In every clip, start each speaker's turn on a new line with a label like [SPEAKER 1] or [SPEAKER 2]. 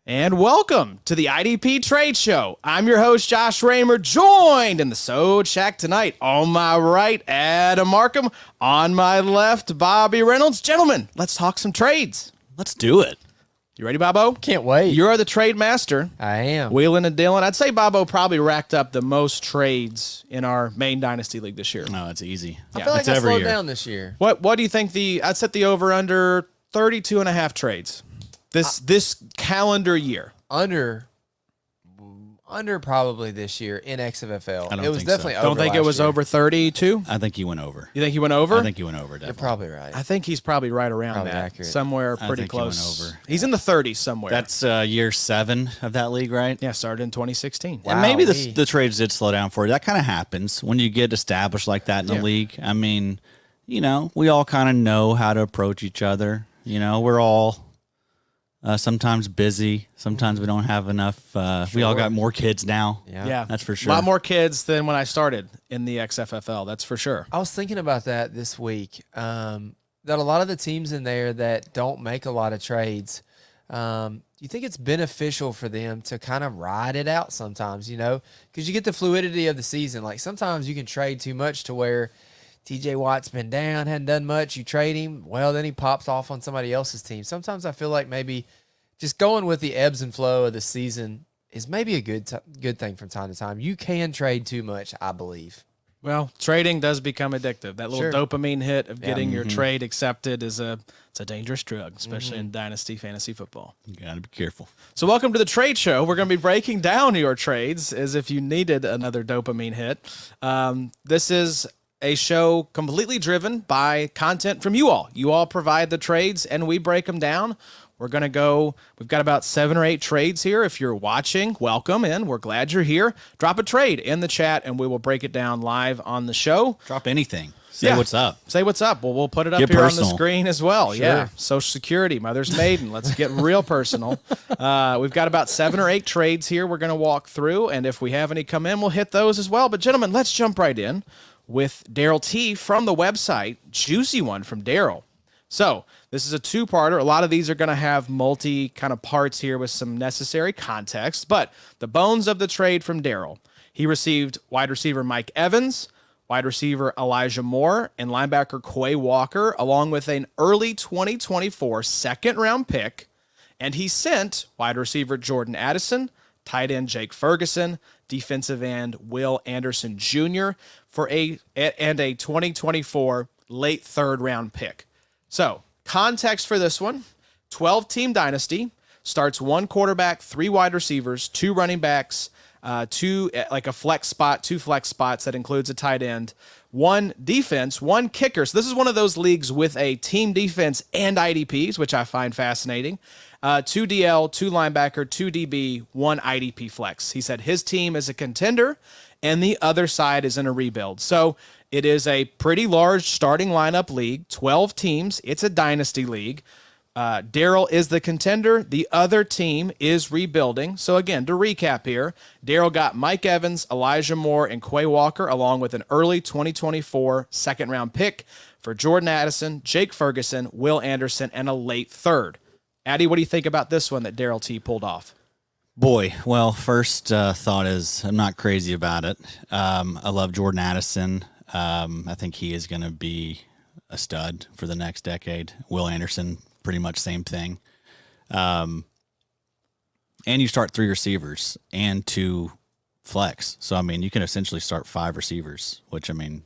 [SPEAKER 1] And welcome to the IDP Trade Show. I'm your host, Josh Raymer, joined in the Sode Shack tonight. On my right, Adam Markham. On my left, Bobby Reynolds. Gentlemen, let's talk some trades.
[SPEAKER 2] Let's do it.
[SPEAKER 1] You ready, Bobo?
[SPEAKER 3] Can't wait.
[SPEAKER 1] You're the trade master.
[SPEAKER 3] I am.
[SPEAKER 1] Wheeling and Dylan. I'd say Bobo probably racked up the most trades in our main Dynasty League this year.
[SPEAKER 2] No, it's easy.
[SPEAKER 3] I feel like I slowed down this year.
[SPEAKER 1] What do you think I'd set the over under 32 and a half trades this calendar year.
[SPEAKER 3] Under probably this year in XFL.
[SPEAKER 2] I don't
[SPEAKER 3] it was
[SPEAKER 2] think
[SPEAKER 3] definitely
[SPEAKER 2] so.
[SPEAKER 3] over.
[SPEAKER 1] Don't think it was
[SPEAKER 3] last year.
[SPEAKER 1] over 32?
[SPEAKER 2] I think he went over.
[SPEAKER 1] You think he went over?
[SPEAKER 2] I think he went over, definitely.
[SPEAKER 3] You're probably right.
[SPEAKER 1] I think he's probably right around
[SPEAKER 3] Probably
[SPEAKER 1] that.
[SPEAKER 3] accurate.
[SPEAKER 1] Somewhere
[SPEAKER 2] I
[SPEAKER 1] pretty
[SPEAKER 2] think he went
[SPEAKER 1] close.
[SPEAKER 2] over.
[SPEAKER 1] He's in the 30s somewhere.
[SPEAKER 2] That's year 7 of that league, right?
[SPEAKER 1] yeah, started in 2016.
[SPEAKER 3] Wow.
[SPEAKER 2] And maybe
[SPEAKER 3] Wowee.
[SPEAKER 2] the trades did slow down for you. That kind of happens when you get established like that in the
[SPEAKER 1] Yeah.
[SPEAKER 2] league. I mean, we all kind of know how to approach each other. We're all sometimes busy. Sometimes we don't have enough. We all got more kids now.
[SPEAKER 1] Yeah.
[SPEAKER 2] That's for sure.
[SPEAKER 1] A lot more kids than when I started in the XFFL. That's for sure.
[SPEAKER 3] I was thinking about that this week. That a lot of the teams in there that don't make a lot of trades, do you think it's beneficial for them to kind of ride it out sometimes, because you get the fluidity of the season. Like sometimes you can trade too much to where TJ Watt's been down, hadn't done much. You trade him, well, then he pops off on somebody else's team. Sometimes I feel like maybe just going with the ebbs and flow of the season is maybe a good thing from time to time. You can trade too much, I believe.
[SPEAKER 1] Well, trading does become addictive. That little
[SPEAKER 3] Sure.
[SPEAKER 1] dopamine hit of getting your trade accepted it's a dangerous drug, especially in Dynasty Fantasy Football.
[SPEAKER 2] You got to be careful.
[SPEAKER 1] So welcome to the Trade Show. We're going to be breaking down your trades as if you needed another dopamine hit. This is a show completely driven by content from you all. You all provide the trades, and we break them down. We're going to go, we've got about 7 or 8 trades here. If you're watching, welcome in. We're glad you're here. Drop a trade in the chat, and we will break it down live on the show.
[SPEAKER 2] Drop anything. Say
[SPEAKER 1] Yeah.
[SPEAKER 2] what's up.
[SPEAKER 1] Say what's up. Well, we'll put it up
[SPEAKER 2] Get
[SPEAKER 1] here
[SPEAKER 2] personal.
[SPEAKER 1] on the screen as well.
[SPEAKER 3] Sure.
[SPEAKER 1] Yeah. Social Security, Mother's Maiden. Let's get real personal. We've got about 7 or 8 trades here we're going to walk through, and if we have any come in, we'll hit those as well. But, gentlemen, let's jump right in with Daryl T. from the website. Juicy one from Daryl. So this is a 2-parter. A lot of these are going to have multi kind of parts here with some necessary context. But the bones of the trade from Daryl. He received wide receiver Mike Evans, wide receiver Elijah Moore, and linebacker Quay Walker, along with an early 2024 second-round pick. And he sent wide receiver Jordan Addison, tight end Jake Ferguson, defensive end Will Anderson Jr. for a 2024 late third-round pick. So, context for this one, 12-team dynasty, starts 1 quarterback, 3 wide receivers, 2 running backs, 2 like a flex spot, 2 flex spots that includes a tight end, 1 defense, 1 kicker. So this is one of those leagues with a team defense and IDPs, which I find fascinating. 2 DL, 2 linebacker, 2 DB, 1 IDP flex. He said his team is a contender and the other side is in a rebuild. So it is a pretty large starting lineup league, 12 teams. It's a dynasty league. Daryl is the contender. The other team is rebuilding. So again, to recap here, Daryl got Mike Evans, Elijah Moore, and Quay Walker, along with an early 2024 second-round pick for Jordan Addison, Jake Ferguson, Will Anderson, and a late third. Addy, what do you think about this one that Daryl T pulled off?
[SPEAKER 2] Boy, well, first thought is I'm not crazy about it. I love Jordan Addison. I think he is going to be a stud for the next decade. Will Anderson, pretty much same thing. And you start 3 receivers and 2 flex. So, I mean, you can essentially start 5 receivers, which, I mean,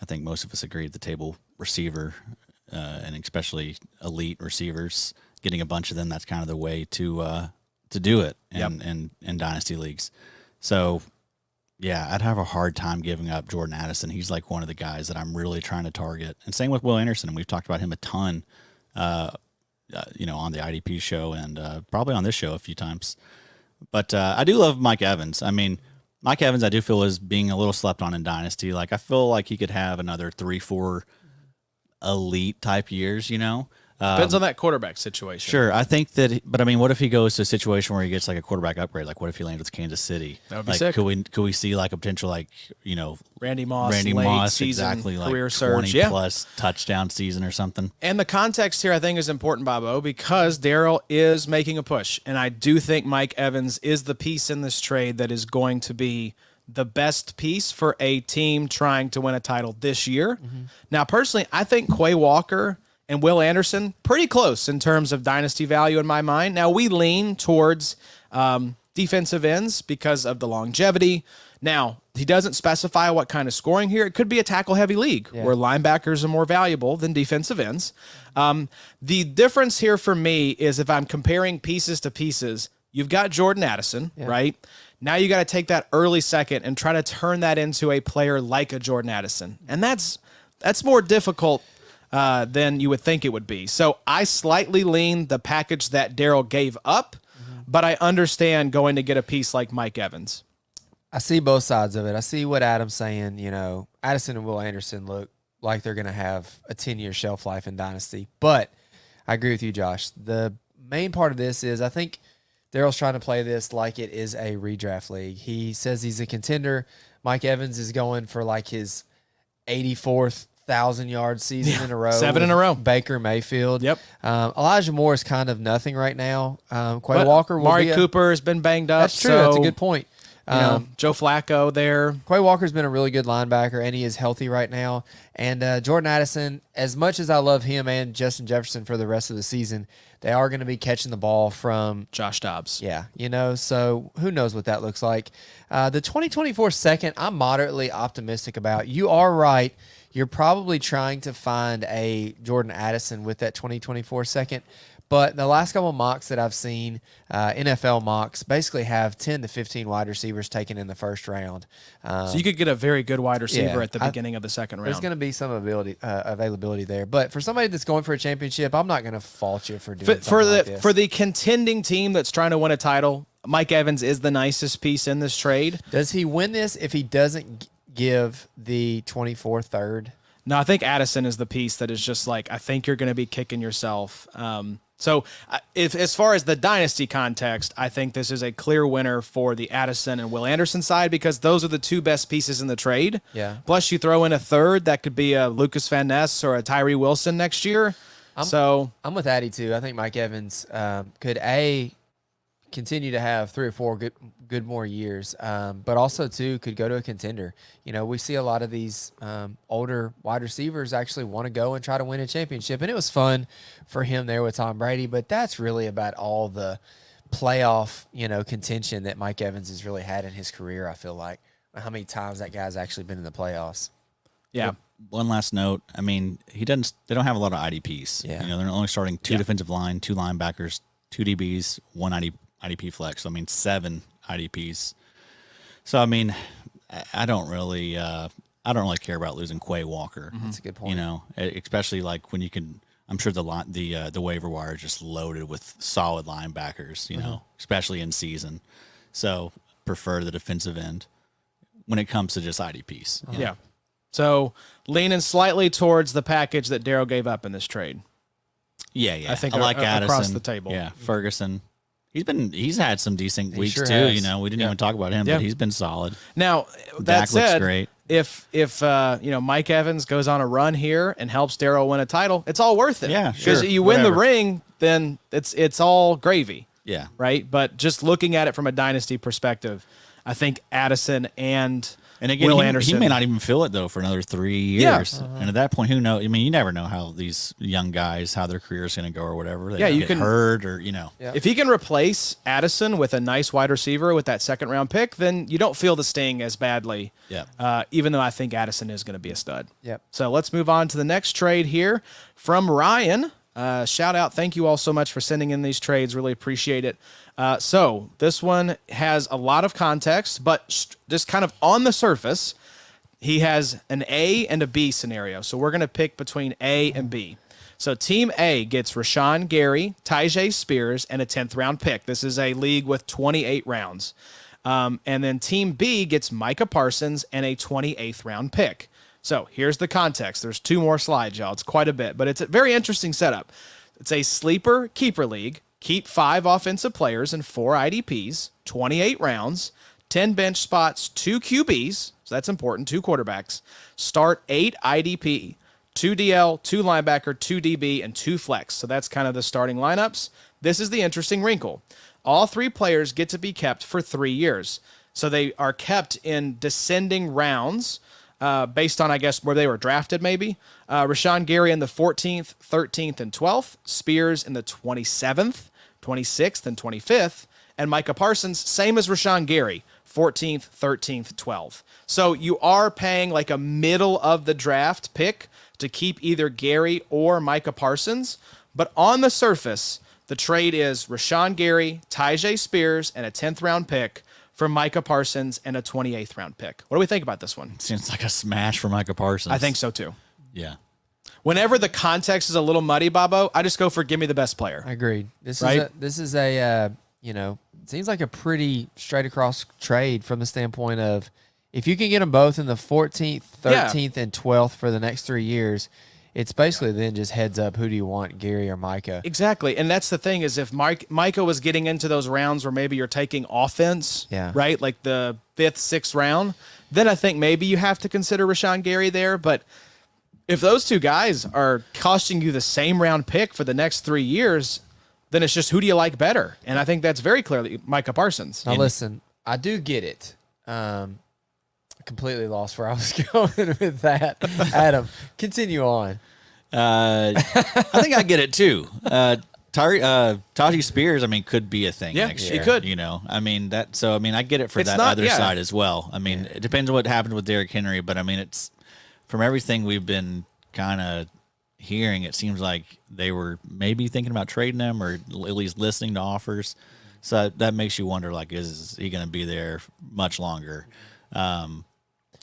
[SPEAKER 2] I think most of us agree at the table, receiver, and especially elite receivers, getting a bunch of them, that's kind of the way to do it in dynasty leagues. So, yeah, I'd have a hard time giving up Jordan Addison. He's like one of the guys that I'm really trying to target. And same with Will Anderson. And we've talked about him a ton, on the IDP show and probably on this show a few times. But I do love Mike Evans. I mean, Mike Evans, I do feel is being a little slept on in dynasty. Like, I feel like he could have another 3-4 elite type years,
[SPEAKER 1] Depends on that quarterback situation.
[SPEAKER 2] Sure, I think that, but I mean, what if he goes to a situation where he gets like a quarterback upgrade? Like, what if he lands with Kansas City?
[SPEAKER 1] That would be
[SPEAKER 2] like,
[SPEAKER 1] sick.
[SPEAKER 2] Could we see like a potential
[SPEAKER 1] Randy Moss,
[SPEAKER 2] Randy
[SPEAKER 1] late
[SPEAKER 2] Moss,
[SPEAKER 1] season
[SPEAKER 2] exactly,
[SPEAKER 1] career
[SPEAKER 2] like
[SPEAKER 1] surge,
[SPEAKER 2] 20 plus touchdown season or something?
[SPEAKER 1] And the context here, I think, is important, Bobo, because Daryl is making a push, and I do think Mike Evans is the piece in this trade that is going to be the best piece for a team trying to win a title this year.
[SPEAKER 3] Mm-hmm.
[SPEAKER 1] Now, personally, I think Quay Walker and Will Anderson pretty close in terms of dynasty value in my mind. Now, we lean towards defensive ends because of the longevity. Now, he doesn't specify what kind of scoring here. It could be a tackle-heavy league where linebackers are more valuable than defensive ends. The difference here for me is if I'm comparing pieces to pieces, you've got Jordan Addison, right? Now you got to take that early second and try to turn that into a player like a Jordan Addison. And that's more difficult than you would think it would be. So I slightly lean the package that Daryl gave up, but I understand going to get a piece like Mike Evans.
[SPEAKER 3] I see both sides of it. I see what Adam's saying. Addison and Will Anderson look like they're going to have a 10-year shelf life in Dynasty. But I agree with you, Josh. The main part of this is I think Daryl's trying to play this like it is a redraft league. He says he's a contender. Mike Evans is going for like his 84th 1,000-yard season in a row.
[SPEAKER 1] 7 in a row.
[SPEAKER 3] Baker Mayfield.
[SPEAKER 1] Yep.
[SPEAKER 3] Elijah Moore is kind of nothing right now. Quay Walker will
[SPEAKER 1] Mari
[SPEAKER 3] be
[SPEAKER 1] Cooper has been banged up.
[SPEAKER 3] That's true.
[SPEAKER 1] So,
[SPEAKER 3] That's a good point.
[SPEAKER 1] Joe Flacco there.
[SPEAKER 3] Quay Walker's been a really good linebacker, and he is healthy right now. And Jordan Addison, as much as I love him and Justin Jefferson for the rest of the season, they are going to be catching the ball from
[SPEAKER 1] Josh Dobbs.
[SPEAKER 3] Yeah, so who knows what that looks like. The 2024 second, I'm moderately optimistic about. You are right. You're probably trying to find a Jordan Addison with that 2024 second. But the last couple of mocks that I've seen, NFL mocks, basically have 10 to 15 wide receivers taken in the first round.
[SPEAKER 1] So you could get a very good wide receiver
[SPEAKER 3] Yeah,
[SPEAKER 1] at the beginning of the second round.
[SPEAKER 3] There's going to be some availability there. But for somebody that's going for a championship, I'm not going to fault you for doing something like this.
[SPEAKER 1] For the contending team that's trying to win a title, Mike Evans is the nicest piece in this trade.
[SPEAKER 3] Does he win this if he doesn't give the 24 third?
[SPEAKER 1] No, I think Addison is the piece that is just like, I think you're going to be kicking yourself. So if as far as the dynasty context, I think this is a clear winner for the Addison and Will Anderson side because those are the two best pieces in the trade.
[SPEAKER 3] Yeah.
[SPEAKER 1] Plus you throw in a third, that could be a Lucas Van Ness or a Tyree Wilson next year.
[SPEAKER 3] I'm with Addy too. I think Mike Evans could continue to have 3 or 4 good more years, but also too could go to a contender. We see a lot of these older wide receivers actually want to go and try to win a championship, and it was fun for him there with Tom Brady. But that's really about all the playoff contention that Mike Evans has really had in his career. I feel like how many times that guy's actually been in the playoffs.
[SPEAKER 1] Yeah.
[SPEAKER 2] One last note. I mean, they don't have a lot of IDPs.
[SPEAKER 3] Yeah.
[SPEAKER 2] They're only starting 2 defensive line, 2 linebackers, 2 DBs, 1 IDP flex. So, I mean, 7 IDPs. So, I mean, I don't really care about losing Quay Walker.
[SPEAKER 3] That's a good point.
[SPEAKER 2] Especially like when you can. I'm sure the waiver wire is just loaded with solid linebackers. Especially in season. So, prefer the defensive end when it comes to just IDPs.
[SPEAKER 1] Yeah. So leaning slightly towards the package that Daryl gave up in this trade.
[SPEAKER 2] Yeah.
[SPEAKER 1] I think
[SPEAKER 2] I like Addison
[SPEAKER 1] across the table.
[SPEAKER 2] Yeah, Ferguson. He's had some decent weeks
[SPEAKER 3] sure
[SPEAKER 2] too.
[SPEAKER 3] has.
[SPEAKER 2] We didn't even talk about him, but he's been solid.
[SPEAKER 1] Now that
[SPEAKER 2] Dak
[SPEAKER 1] said,
[SPEAKER 2] looks great.
[SPEAKER 1] if Mike Evans goes on a run here and helps Daryl win a title, it's all worth it.
[SPEAKER 2] Yeah,
[SPEAKER 1] because
[SPEAKER 2] sure.
[SPEAKER 1] you win the
[SPEAKER 2] Whatever.
[SPEAKER 1] ring, then it's all gravy.
[SPEAKER 2] Yeah.
[SPEAKER 1] Right. But just looking at it from a dynasty perspective, I think Addison and
[SPEAKER 2] again,
[SPEAKER 1] Will
[SPEAKER 2] he
[SPEAKER 1] Anderson
[SPEAKER 2] may not even feel it though for another 3 years. And at that point, who knows? I mean, you never know how these young guys, how their career is going to go or whatever. They
[SPEAKER 1] you
[SPEAKER 2] get
[SPEAKER 1] can
[SPEAKER 2] hurt or
[SPEAKER 1] If he can replace Addison with a nice wide receiver with that second round pick, then you don't feel the sting as badly.
[SPEAKER 2] Yeah.
[SPEAKER 1] Even though I think Addison is going to be a stud.
[SPEAKER 3] Yep.
[SPEAKER 1] So let's move on to the next trade here from Ryan. Shout out. Thank you all so much for sending in these trades. Really appreciate it. So this one has a lot of context, but just kind of on the surface, he has an A and a B scenario. So we're going to pick between A and B. So Team A gets Rashawn Gary, Tyjae Spears, and a 10th round pick. This is a league with 28 rounds. And then Team B gets Micah Parsons and a 28th round pick. So here's the context. There's 2 more slides, y'all. It's quite a bit, but it's a very interesting setup. It's a sleeper keeper league. Keep 5 offensive players and 4 IDPs, 28 rounds, 10 bench spots, 2 QBs. So that's important, 2 quarterbacks. Start 8 IDP, 2 DL, 2 linebacker, 2 DB, and 2 flex. So that's kind of the starting lineups. This is the interesting wrinkle. All 3 players get to be kept for 3 years. So they are kept in descending rounds based on, I guess, where they were drafted maybe. Rashawn Gary in the 14th, 13th, and 12th. Spears in the 27th, 26th, and 25th. And Micah Parsons, same as Rashawn Gary, 14th, 13th, 12th. So you are paying like a middle of the draft pick to keep either Gary or Micah Parsons. But on the surface, the trade is Rashawn Gary, Tyjae Spears, and a 10th round pick for Micah Parsons and a 28th round pick. What do we think about this one?
[SPEAKER 2] Seems like a smash for Micah Parsons.
[SPEAKER 1] I think so too.
[SPEAKER 2] Yeah.
[SPEAKER 1] Whenever the context is a little muddy, Bobo, I just go for give me the best player.
[SPEAKER 3] Agreed. This
[SPEAKER 1] Right?
[SPEAKER 3] is a it seems like a pretty straight across trade from the standpoint of if you can get them both in the 14th, 13th, and 12th for the next 3 years, it's basically then just heads up. Who do you want, Gary or Micah?
[SPEAKER 1] Exactly. And that's the thing is if Micah was getting into those rounds where maybe you're taking offense, right, like the 5th, 6th round, then I think maybe you have to consider Rashawn Gary there. But if those 2 guys are costing you the same round pick for the next 3 years, then it's just who do you like better? And I think that's very clearly Micah Parsons.
[SPEAKER 3] Now, listen, I do get it. Completely lost where I was going with that. Adam, continue on.
[SPEAKER 2] I think I get it too. Tajay Spears, I mean, could be a thing next year.
[SPEAKER 1] He could.
[SPEAKER 2] You know, I mean that. So I mean, I get it for
[SPEAKER 1] It's
[SPEAKER 2] that
[SPEAKER 1] not-
[SPEAKER 2] other
[SPEAKER 1] yeah.
[SPEAKER 2] side as well. I mean, it depends on what happened with Derrick Henry, but I mean, it's from everything we've been kind of hearing, it seems like they were maybe thinking about trading him or at least listening to offers. So that makes you wonder, like, is he going to be there much longer?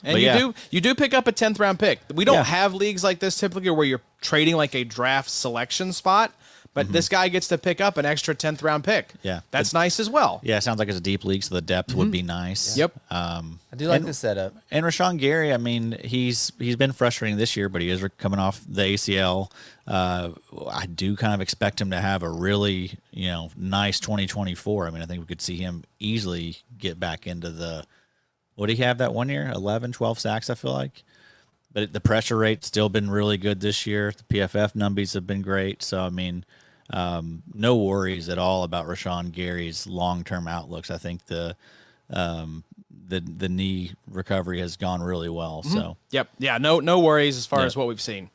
[SPEAKER 1] And you do pick up a 10th round pick. We don't have leagues like this typically where you're trading like a draft selection spot, but this guy gets to pick up an extra 10th round pick.
[SPEAKER 2] Yeah.
[SPEAKER 1] That's nice as well.
[SPEAKER 2] Yeah, it sounds like it's a deep league, so the depth would be nice.
[SPEAKER 1] Yep.
[SPEAKER 3] I do like this setup.
[SPEAKER 2] And Rashawn Gary, I mean, he's been frustrating this year, but he is coming off the ACL. I do kind of expect him to have a really, nice 2024. I mean, I think we could see him easily get back into the – what did he have that 1 year? 11, 12 sacks, I feel like. But the pressure rate's still been really good this year. The PFF numbies have been great. So, I mean, no worries at all about Rashawn Gary's long-term outlooks. I think the knee recovery has gone really well. So,
[SPEAKER 1] Yep. Yeah, no worries as far as what we've seen.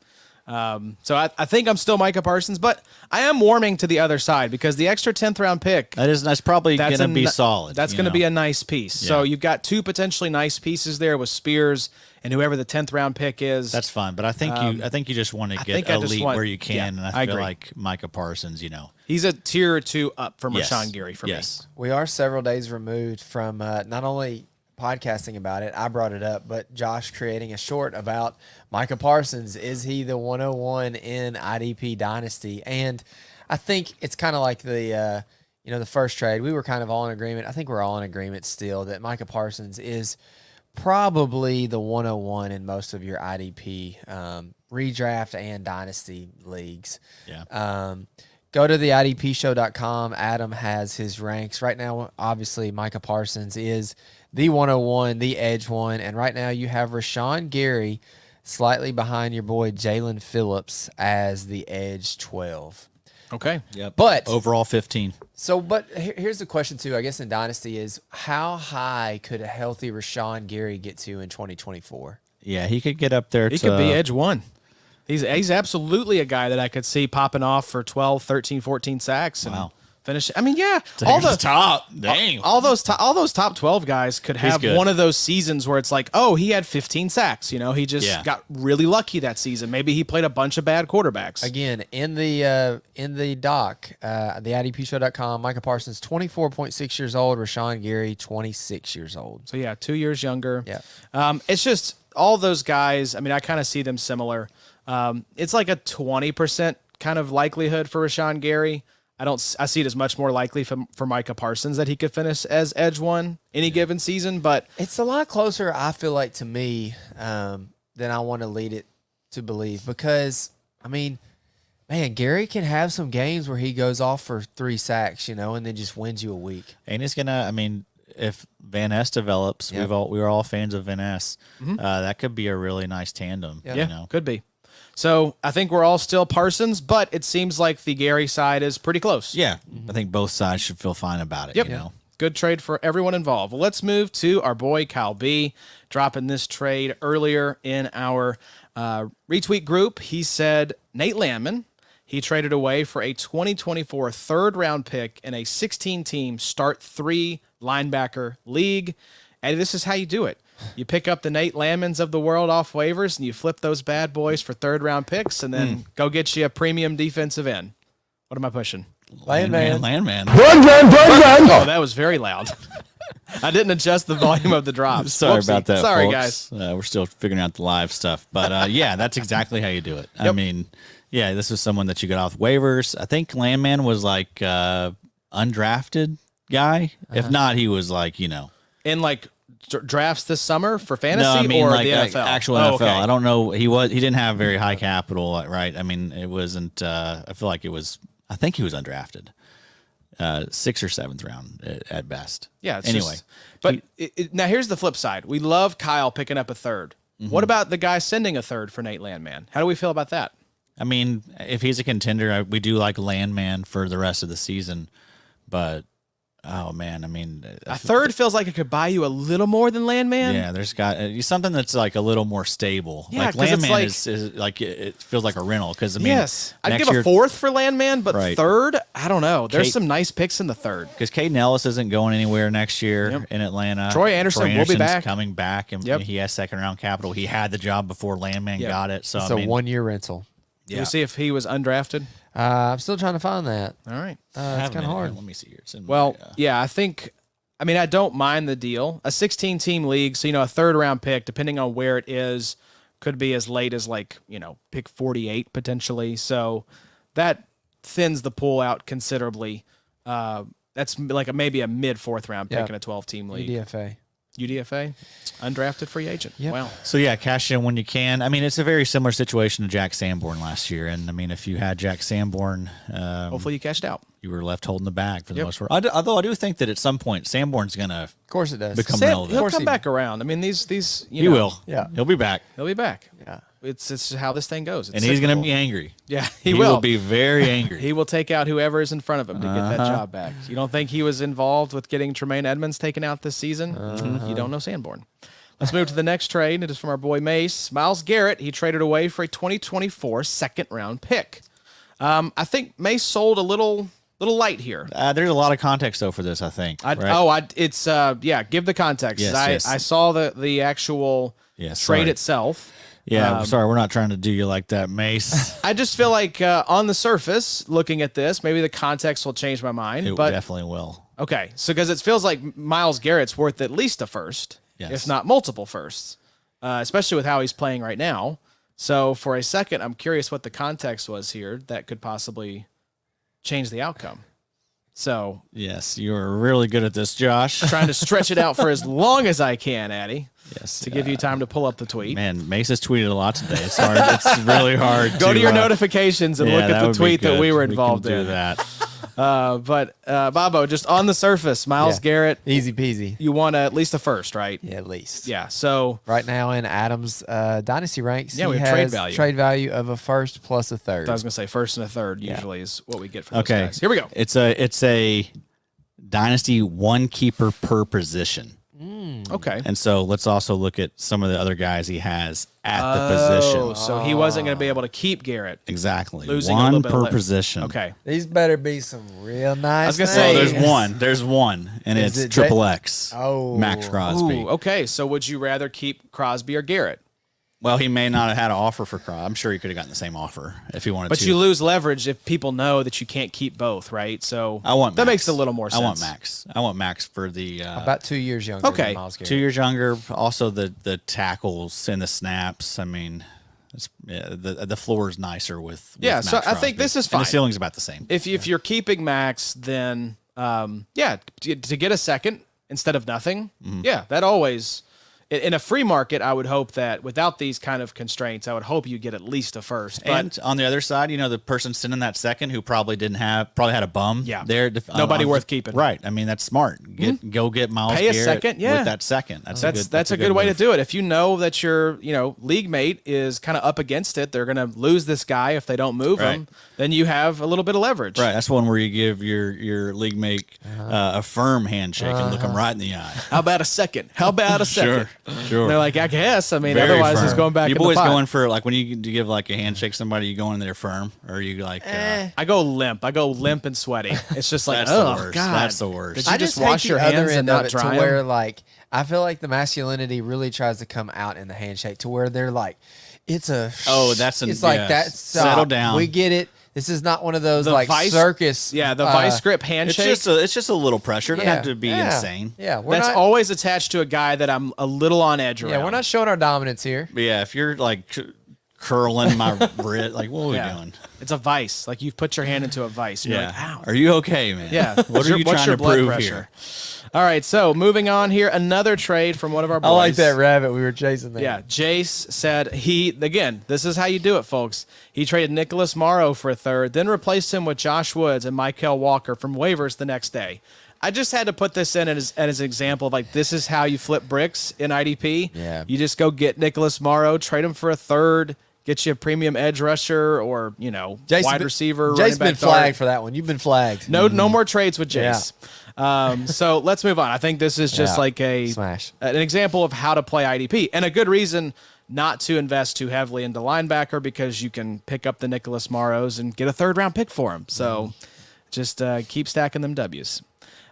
[SPEAKER 1] So I think I'm still Micah Parsons, but I am warming to the other side because the extra 10th round pick
[SPEAKER 2] that's probably going to be solid.
[SPEAKER 1] That's going to be a nice piece.
[SPEAKER 2] Yeah.
[SPEAKER 1] So you've got 2 potentially nice pieces there with Spears and whoever the 10th round pick is.
[SPEAKER 2] That's fine, but I think you just want to get elite where you can, and I feel
[SPEAKER 1] agree.
[SPEAKER 2] like Micah Parsons,
[SPEAKER 1] He's a tier or 2 up from Rashawn Gary for me.
[SPEAKER 3] We are several days removed from not only podcasting about it, I brought it up, but Josh creating a short about Micah Parsons. Is he the 101 in IDP Dynasty? And I think it's kind of like the first trade. We were kind of all in agreement. I think we're all in agreement still that Micah Parsons is probably the 101 in most of your IDP redraft and dynasty leagues.
[SPEAKER 2] Yeah.
[SPEAKER 3] Go to the IDPshow.com. Adam has his ranks. Right now, obviously, Micah Parsons is the 101, the edge one. And right now you have Rashawn Gary slightly behind your boy Jalen Phillips as the edge 12.
[SPEAKER 1] Okay.
[SPEAKER 2] Yep.
[SPEAKER 3] But
[SPEAKER 2] overall 15.
[SPEAKER 3] So, but here's the question too, I guess in Dynasty is how high could a healthy Rashawn Gary get to in 2024?
[SPEAKER 2] Yeah, he could get up there.
[SPEAKER 1] He could be edge 1. He's absolutely a guy that I could see popping off for 12, 13, 14 sacks and finish. I mean, all the
[SPEAKER 2] top. Dang.
[SPEAKER 1] All those top 12 guys could have one of those seasons where it's like, oh, he had 15 sacks. He just got really lucky that season. Maybe he played a bunch of bad quarterbacks.
[SPEAKER 3] Again, in the doc, the IDPshow.com, Micah Parsons, 24.6 years old. Rashawn Gary, 26 years old.
[SPEAKER 1] So 2 years younger.
[SPEAKER 3] Yeah.
[SPEAKER 1] It's just all those guys. I mean, I kind of see them similar. It's like a 20% kind of likelihood for Rashawn Gary. I see it as much more likely for Micah Parsons that he could finish as edge 1 any given season, but
[SPEAKER 3] it's a lot closer, I feel like, to me than I want to lead it to believe, because I mean, Man, Gary can have some games where he goes off for 3 sacks, and then just wins you a week.
[SPEAKER 2] And he's gonna. I mean, if Van Ness develops, we were all fans of Van Ness. That could be a really nice tandem.
[SPEAKER 1] Yeah, could be. So I think we're all still Parsons, but it seems like the Gary side is pretty close.
[SPEAKER 2] Yeah, I think both sides should feel fine about it.
[SPEAKER 1] Yep.
[SPEAKER 2] You know?
[SPEAKER 1] Good trade for everyone involved. Well, let's move to our boy Kyle B. Dropping this trade earlier in our retweet group. He said Nate Landman. He traded away for a 2024 third-round pick in a 16-team start 3 linebacker league. And this is how you do it. You pick up the Nate Landmans of the world off waivers, and you flip those bad boys for third-round picks, and then go get you a premium defensive end. What am I pushing?
[SPEAKER 3] Landman.
[SPEAKER 1] Oh, that was very loud. I didn't adjust the volume of the drops.
[SPEAKER 2] Sorry
[SPEAKER 1] Whoopsie.
[SPEAKER 2] about that.
[SPEAKER 1] Sorry,
[SPEAKER 2] folks.
[SPEAKER 1] guys.
[SPEAKER 2] We're still figuring out the live stuff, but yeah, that's exactly how you do it. I mean, yeah, this is someone that you got off waivers. I think Landman was like undrafted guy. If not, he was like
[SPEAKER 1] In like drafts this summer for fantasy,
[SPEAKER 2] no, I mean
[SPEAKER 1] or
[SPEAKER 2] like
[SPEAKER 1] the NFL?
[SPEAKER 2] actual NFL.
[SPEAKER 1] Okay.
[SPEAKER 2] I don't know. He didn't have very high capital, right? I mean, it wasn't. I feel like it was. I think he was undrafted. 6th or 7th round at best.
[SPEAKER 1] Yeah.
[SPEAKER 2] Anyway,
[SPEAKER 1] but now here's the flip side. We love Kyle picking up a third. What about the guy sending a third for Nate Landman? How do we feel about that?
[SPEAKER 2] I mean, if he's a contender, we do like Landman for the rest of the season. But oh man, I mean,
[SPEAKER 1] A third feels like it could buy you a little more than Landman.
[SPEAKER 2] yeah, there's got something that's like a little more stable.
[SPEAKER 1] Yeah,
[SPEAKER 2] like
[SPEAKER 1] 'cause it's
[SPEAKER 2] Landman
[SPEAKER 1] like-
[SPEAKER 2] is like it feels like a rental because I mean,
[SPEAKER 1] Yes, I'd
[SPEAKER 2] next
[SPEAKER 1] give
[SPEAKER 2] year,
[SPEAKER 1] a fourth for Landman, but
[SPEAKER 2] Right.
[SPEAKER 1] third, I don't know. There's
[SPEAKER 2] Kate-
[SPEAKER 1] some nice picks in the third.
[SPEAKER 2] because Caden Ellis isn't going anywhere next year in Atlanta.
[SPEAKER 1] Troy Anderson will be
[SPEAKER 2] Anderson's
[SPEAKER 1] back.
[SPEAKER 2] coming back, and he has 2nd-round capital. He had the job before Landman got it, so
[SPEAKER 3] It's
[SPEAKER 2] I
[SPEAKER 3] a
[SPEAKER 2] mean,
[SPEAKER 3] 1-year rental.
[SPEAKER 1] Can we see if he was undrafted?
[SPEAKER 3] I'm still trying to find that.
[SPEAKER 1] All right.
[SPEAKER 3] It's kind of hard.
[SPEAKER 2] Let me see here. It's in
[SPEAKER 1] Well,
[SPEAKER 2] my,
[SPEAKER 1] yeah, I mean, I don't mind the deal. A 16-team league, so, a third-round pick, depending on where it is, could be as late as, pick 48 potentially. So that thins the pool out considerably. That's like maybe a mid-4th-round pick in a 12-team league. UDFA, undrafted free agent.
[SPEAKER 3] Yep.
[SPEAKER 1] Wow.
[SPEAKER 2] So yeah, cash in when you can. I mean, it's a very similar situation to Jack Sanborn last year, and I mean, if you had Jack Sanborn,
[SPEAKER 1] Hopefully you cashed out.
[SPEAKER 2] you were left holding the bag for the most part. Although I do think that at some point Sanborn's gonna
[SPEAKER 3] Of course it does.
[SPEAKER 2] become
[SPEAKER 1] Sam,
[SPEAKER 2] relevant.
[SPEAKER 1] he'll come back around. I mean, these
[SPEAKER 2] He will.
[SPEAKER 3] Yeah.
[SPEAKER 2] he'll be back,
[SPEAKER 1] He'll be back.
[SPEAKER 3] Yeah.
[SPEAKER 1] It's just how this thing goes. It's
[SPEAKER 2] and he's gonna
[SPEAKER 1] cyclical.
[SPEAKER 2] be angry.
[SPEAKER 1] Yeah,
[SPEAKER 2] He will be very angry.
[SPEAKER 1] He will take out whoever is in front of him to get that job back. You don't think he was involved with getting Tremaine Edmonds taken out this season? You don't know Sanborn. Let's move to the next trade. It is from our boy Mace. Myles Garrett, he traded away for a 2024 2nd-round pick. I think Mace sold a little light here.
[SPEAKER 2] There's a lot of context though for this. I think. Right?
[SPEAKER 1] Give the context.
[SPEAKER 2] Yes.
[SPEAKER 1] I saw the actual trade
[SPEAKER 2] sorry.
[SPEAKER 1] itself.
[SPEAKER 2] Yeah, sorry, we're not trying to do you like that, Mace.
[SPEAKER 1] I just feel like on the surface, looking at this, maybe the context will change my mind.
[SPEAKER 2] It
[SPEAKER 1] but
[SPEAKER 2] definitely will.
[SPEAKER 1] okay, so because it feels like Myles Garrett's worth at least a first, if not multiple firsts, especially with how he's playing right now. So for a second, I'm curious what the context was here that could possibly change the outcome. So
[SPEAKER 2] Yes, you're really good at this, Josh.
[SPEAKER 1] trying to stretch it out for as long as I can, Addy,
[SPEAKER 2] Yes,
[SPEAKER 1] to give you time to pull up the tweet.
[SPEAKER 2] Man, Mace has tweeted a lot today. It's hard. It's really hard.
[SPEAKER 1] Go to your
[SPEAKER 2] uh,
[SPEAKER 1] notifications and
[SPEAKER 2] yeah,
[SPEAKER 1] look at the
[SPEAKER 2] would be
[SPEAKER 1] tweet that
[SPEAKER 2] good.
[SPEAKER 1] we were
[SPEAKER 2] can
[SPEAKER 1] involved
[SPEAKER 2] do
[SPEAKER 1] in.
[SPEAKER 2] that.
[SPEAKER 1] But Bobo, just on the surface, Myles Garrett,
[SPEAKER 3] Easy peasy.
[SPEAKER 1] you want at least a first, right?
[SPEAKER 3] Yeah, at least.
[SPEAKER 1] Yeah. So
[SPEAKER 3] Right now in Adam's dynasty ranks,
[SPEAKER 1] Yeah,
[SPEAKER 3] he
[SPEAKER 1] we have trade
[SPEAKER 3] has
[SPEAKER 1] value.
[SPEAKER 3] trade value of a first plus a third.
[SPEAKER 1] I was gonna say first and a third usually is what we get for those
[SPEAKER 2] Okay,
[SPEAKER 1] guys. Here we go.
[SPEAKER 2] It's a dynasty one keeper per position,
[SPEAKER 1] Okay.
[SPEAKER 2] and so let's also look at some of the other guys he has at the position.
[SPEAKER 1] So he wasn't going to be able to keep Garrett.
[SPEAKER 2] Exactly,
[SPEAKER 1] Losing a
[SPEAKER 2] one
[SPEAKER 1] little bit
[SPEAKER 2] per
[SPEAKER 1] of
[SPEAKER 2] position.
[SPEAKER 1] Okay.
[SPEAKER 3] These better be some real nice.
[SPEAKER 1] I was gonna
[SPEAKER 2] So
[SPEAKER 1] say-
[SPEAKER 2] there's one, and
[SPEAKER 3] Is
[SPEAKER 2] it's
[SPEAKER 3] it
[SPEAKER 2] triple X.
[SPEAKER 3] Oh.
[SPEAKER 2] Max Crosby.
[SPEAKER 1] Ooh, okay. So would you rather keep Crosby or Garrett?
[SPEAKER 2] Well, he may not have had an offer for Crosby. I'm sure he could have gotten the same offer if he wanted
[SPEAKER 1] But
[SPEAKER 2] to.
[SPEAKER 1] you lose leverage if people know that you can't keep both, right? So
[SPEAKER 2] I want
[SPEAKER 1] that
[SPEAKER 2] Max.
[SPEAKER 1] makes a little more sense.
[SPEAKER 2] I want Max. I want Max for the
[SPEAKER 3] About 2 years younger
[SPEAKER 1] Okay.
[SPEAKER 3] than Myles Garrett.
[SPEAKER 2] 2 years younger. Also the tackles and the snaps. I mean, the floor is nicer with
[SPEAKER 1] Yeah,
[SPEAKER 2] Max
[SPEAKER 1] so I think
[SPEAKER 2] Crosby.
[SPEAKER 1] this is
[SPEAKER 2] And
[SPEAKER 1] fine.
[SPEAKER 2] the ceiling's about the same.
[SPEAKER 1] If you're keeping Max, then to get a second instead of nothing, yeah, that always in a free market, I would hope that without these kind of constraints, I would hope you get at least a first. But
[SPEAKER 2] And on the other side, the person sitting that second who probably had a bum.
[SPEAKER 1] Yeah.
[SPEAKER 2] They're
[SPEAKER 1] Nobody worth keeping.
[SPEAKER 2] Right. I mean, that's smart. Go get Miles
[SPEAKER 1] Pay a
[SPEAKER 2] Garrett
[SPEAKER 1] second, yeah.
[SPEAKER 2] with that second.
[SPEAKER 1] That's a good way to
[SPEAKER 2] move.
[SPEAKER 1] do it. If you know that your league mate is kind of up against it, they're going to lose this guy if they don't move him. Then you have a little bit of leverage.
[SPEAKER 2] Right. That's one where you give your league mate a firm handshake and look him right in the eye.
[SPEAKER 1] How about a second? How about a second?
[SPEAKER 2] Sure.
[SPEAKER 1] And they're like, I guess. I mean,
[SPEAKER 2] Very
[SPEAKER 1] otherwise
[SPEAKER 2] firm.
[SPEAKER 1] he's going back.
[SPEAKER 2] You
[SPEAKER 1] in the
[SPEAKER 2] boys
[SPEAKER 1] pot.
[SPEAKER 2] going for like when you give like a handshake to somebody, you going in there firm, or you like?
[SPEAKER 1] I go limp. I go limp and sweaty. It's just like,
[SPEAKER 2] That's
[SPEAKER 1] oh
[SPEAKER 2] the worst.
[SPEAKER 1] God,
[SPEAKER 2] That's the worst.
[SPEAKER 1] Did you
[SPEAKER 3] I
[SPEAKER 1] just
[SPEAKER 3] hate
[SPEAKER 1] wash
[SPEAKER 3] the
[SPEAKER 1] your
[SPEAKER 3] other
[SPEAKER 1] hands and
[SPEAKER 3] end of
[SPEAKER 1] not
[SPEAKER 3] it
[SPEAKER 1] dry
[SPEAKER 3] to where
[SPEAKER 1] 'em?
[SPEAKER 3] like I feel like the masculinity really tries to come out in the handshake to where they're like, it's a it's like that.
[SPEAKER 2] Settle down.
[SPEAKER 3] We get it. This is not one of those
[SPEAKER 1] The
[SPEAKER 3] like
[SPEAKER 1] vice-
[SPEAKER 3] circus.
[SPEAKER 1] Yeah, the vice grip handshake.
[SPEAKER 2] It's just a little pressure. It doesn't have to be insane.
[SPEAKER 3] Yeah, we're
[SPEAKER 1] That's
[SPEAKER 3] not.
[SPEAKER 1] always attached to a guy that I'm a little on edge around.
[SPEAKER 3] Yeah, we're not showing our dominance here.
[SPEAKER 2] But yeah, if you're like curling my wrist, like what are we doing?
[SPEAKER 1] It's a vice. Like you've put your hand into a vice. You're like, ow.
[SPEAKER 2] Are you okay, man?
[SPEAKER 1] Yeah.
[SPEAKER 2] What are you
[SPEAKER 1] What's
[SPEAKER 2] trying
[SPEAKER 1] your
[SPEAKER 2] to
[SPEAKER 1] blood
[SPEAKER 2] prove
[SPEAKER 1] pressure?
[SPEAKER 2] here?
[SPEAKER 1] All right, so moving on here, another trade from one of our boys.
[SPEAKER 3] I like that rabbit we were chasing there.
[SPEAKER 1] Yeah, Jace said this is how you do it, folks. He traded Nicholas Morrow for a third, then replaced him with Josh Woods and Mykal Walker from waivers the next day. I just had to put this in as an example of like, this is how you flip bricks in IDP.
[SPEAKER 3] Yeah.
[SPEAKER 1] You just go get Nicholas Morrow, trade him for a third, get you a premium edge rusher or, wide receiver.
[SPEAKER 3] Jace's been
[SPEAKER 1] running back
[SPEAKER 3] flagged
[SPEAKER 1] dart.
[SPEAKER 3] for that one. You've been flagged.
[SPEAKER 1] No more trades with
[SPEAKER 3] Yeah.
[SPEAKER 1] Jace. So let's move on. I think this is just like
[SPEAKER 3] Smash.
[SPEAKER 1] an example of how to play IDP and a good reason not to invest too heavily into linebacker because you can pick up the Nicholas Morrows and get a third round pick for him. So just keep stacking them W's.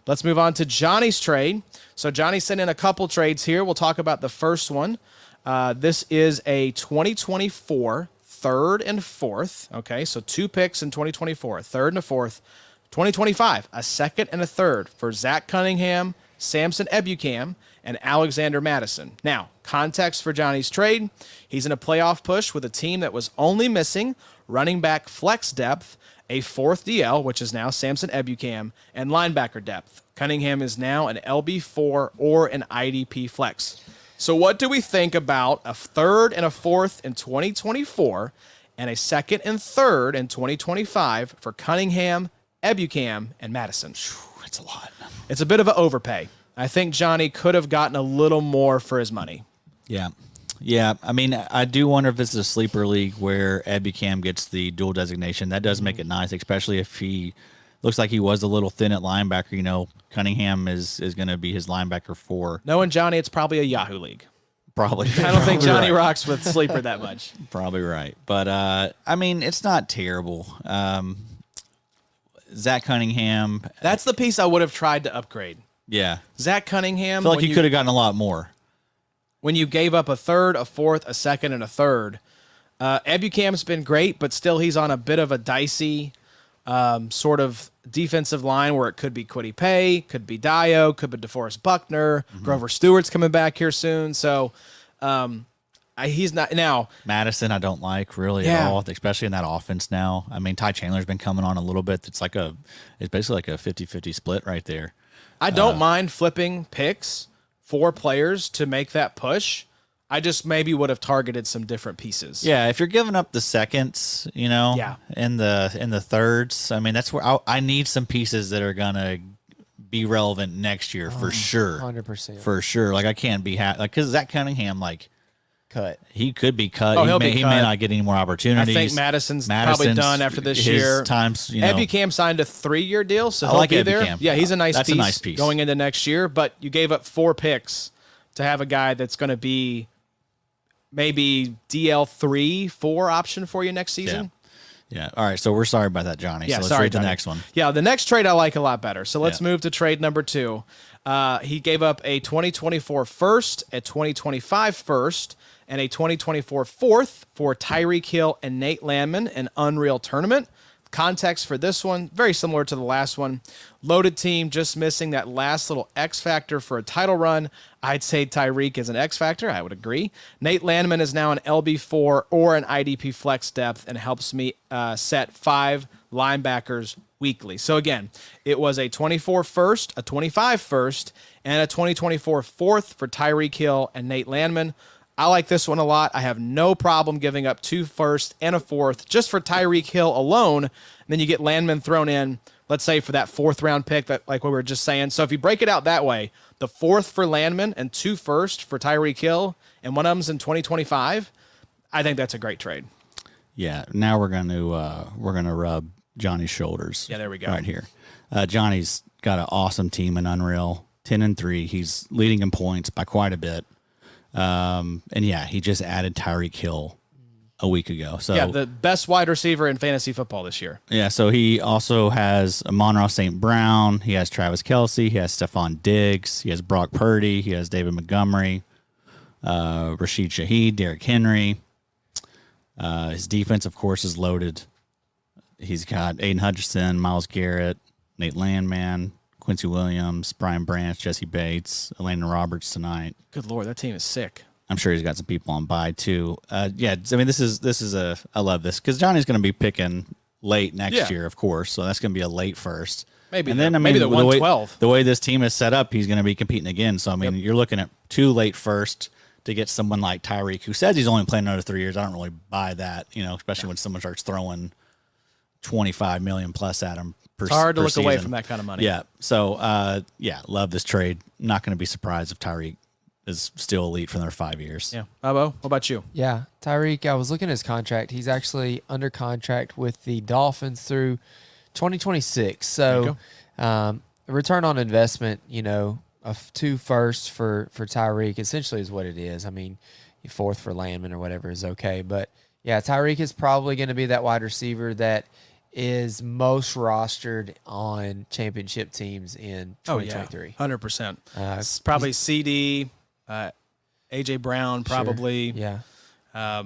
[SPEAKER 1] Let's move on to Johnny's trade. So Johnny sent in a couple trades here. We'll talk about the first one. This is a 2024 third and fourth. Okay, so 2 picks in 2024, third and a fourth. 2025, a second and a third for Zach Cunningham, Samson Ebukam, and Alexander Madison. Now, context for Johnny's trade. He's in a playoff push with a team that was only missing running back flex depth, a fourth DL, which is now Samson Ebukam, and linebacker depth. Cunningham is now an LB4 or an IDP flex. So what do we think about a third and a fourth in 2024 and a second and third in 2025 for Cunningham, Ebukam, and Madison?
[SPEAKER 2] That's a lot.
[SPEAKER 1] It's a bit of an overpay. I think Johnny could have gotten a little more for his money.
[SPEAKER 2] Yeah. I mean, I do wonder if this is a sleeper league where Ebukam gets the dual designation. That does make it nice, especially if he looks like he was a little thin at linebacker. Cunningham is going to be his linebacker 4.
[SPEAKER 1] Knowing Johnny, it's probably a Yahoo league.
[SPEAKER 2] Probably.
[SPEAKER 1] I don't think Johnny
[SPEAKER 2] right.
[SPEAKER 1] rocks with sleeper that much.
[SPEAKER 2] Probably right. But, I mean, it's not terrible. Zach Cunningham.
[SPEAKER 1] That's the piece I would have tried to upgrade.
[SPEAKER 2] Yeah.
[SPEAKER 1] Zach Cunningham.
[SPEAKER 2] I feel like you could have gotten a lot more.
[SPEAKER 1] When you gave up a third, a fourth, a second, and a third. Ebukam's been great, but still he's on a bit of a dicey sort of defensive line where it could be Kwity Paye, could be Dio, could be DeForest Buckner. Grover Stewart's coming back here soon. So he's not now.
[SPEAKER 2] Madison, I don't like really at all, especially in that offense now. I mean, Ty Chandler's been coming on a little bit. It's basically like a 50-50 split right there.
[SPEAKER 1] I don't mind flipping picks for players to make that push. I just maybe would have targeted some different pieces.
[SPEAKER 2] Yeah, if you're giving up the seconds, in the thirds, I mean, that's where I need some pieces that are gonna be relevant next year for sure.
[SPEAKER 3] 100%.
[SPEAKER 2] For sure. Like I can't be because Zach Cunningham,
[SPEAKER 3] Cut.
[SPEAKER 2] he could be cut.
[SPEAKER 1] Oh,
[SPEAKER 2] He may not get any more
[SPEAKER 1] I
[SPEAKER 2] opportunities.
[SPEAKER 1] think Madison's probably done after this year. Ebukam signed a 3-year deal, so
[SPEAKER 2] I
[SPEAKER 1] he'll
[SPEAKER 2] like
[SPEAKER 1] be there.
[SPEAKER 2] Ebukam.
[SPEAKER 1] Yeah, he's a nice
[SPEAKER 2] That's
[SPEAKER 1] piece,
[SPEAKER 2] a nice piece
[SPEAKER 1] going into next year. But you gave up 4 picks to have a guy that's going to be maybe DL3, 4 option for you next season.
[SPEAKER 2] Yeah. All right. So we're sorry about that, Johnny.
[SPEAKER 1] Yeah,
[SPEAKER 2] so let's
[SPEAKER 1] sorry,
[SPEAKER 2] read the
[SPEAKER 1] Johnny.
[SPEAKER 2] next one.
[SPEAKER 1] Yeah, the next trade I like a lot better. So let's
[SPEAKER 2] Yeah.
[SPEAKER 1] move to trade number 2. He gave up a 2024 first, a 2025 first, and a 2024 fourth for Tyreek Hill and Nate Landman, an Unreal Tournament. Context for this one, very similar to the last one. Loaded team, just missing that last little X factor for a title run. I'd say Tyreek is an X factor. I would agree. Nate Landman is now an LB4 or an IDP flex depth and helps me set 5 linebackers weekly. So again, it was a 24 first, a 25 first, and a 2024 fourth for Tyreek Hill and Nate Landman. I like this one a lot. I have no problem giving up 2 firsts and a fourth just for Tyreek Hill alone. And then you get Landman thrown in, let's say, for that 4th round pick, that like what we were just saying. So if you break it out that way, the 4th for Landman and 2 firsts for Tyreek Hill, and one of them's in 2025, I think that's a great trade.
[SPEAKER 2] Yeah. Now we're gonna rub Johnny's shoulders.
[SPEAKER 1] Yeah, there we go.
[SPEAKER 2] Right here. Johnny's got an awesome team in Unreal, 10-3. He's leading in points by quite a bit. And yeah, he just added Tyreek Hill a week ago. So
[SPEAKER 1] yeah, the best wide receiver in fantasy football this year.
[SPEAKER 2] Yeah, so he also has Monroe St. Brown. He has Travis Kelce. He has Stephon Diggs. He has Brock Purdy. He has David Montgomery, Rashid Shaheed, Derrick Henry. His defense, of course, is loaded. He's got Aiden Hutchinson, Myles Garrett, Nate Landman, Quincy Williams, Brian Branch, Jesse Bates, Elena Roberts tonight.
[SPEAKER 1] Good Lord, that team is sick.
[SPEAKER 2] I'm sure he's got some people on bye too. Yeah, I mean, this is I love this because Johnny's going to be picking late next year, of course. So that's going to be a late first.
[SPEAKER 1] Maybe,
[SPEAKER 2] and then
[SPEAKER 1] maybe the 112.
[SPEAKER 2] The way this team is set up, he's going to be competing again. So I mean, you're looking at 2 late first to get someone like Tyreek, who says he's only playing another 3 years. I don't really buy that, especially when someone starts throwing $25 million plus at him.
[SPEAKER 1] It's hard to look away from that kind of money.
[SPEAKER 2] Yeah. So, love this trade. Not going to be surprised if Tyreek is still elite for another 5 years.
[SPEAKER 1] Yeah. Bobo, what about you?
[SPEAKER 3] Yeah, Tyreek, I was looking at his contract. He's actually under contract with the Dolphins through 2026. So, return on investment, of 2 firsts for Tyreek essentially is what it is. I mean, 4th for Landman or whatever is okay. But, yeah, Tyreek is probably going to be that wide receiver that is most rostered on championship teams in 2023.
[SPEAKER 1] 100%. It's probably CD, A.J. Brown, probably.
[SPEAKER 3] Sure. Yeah.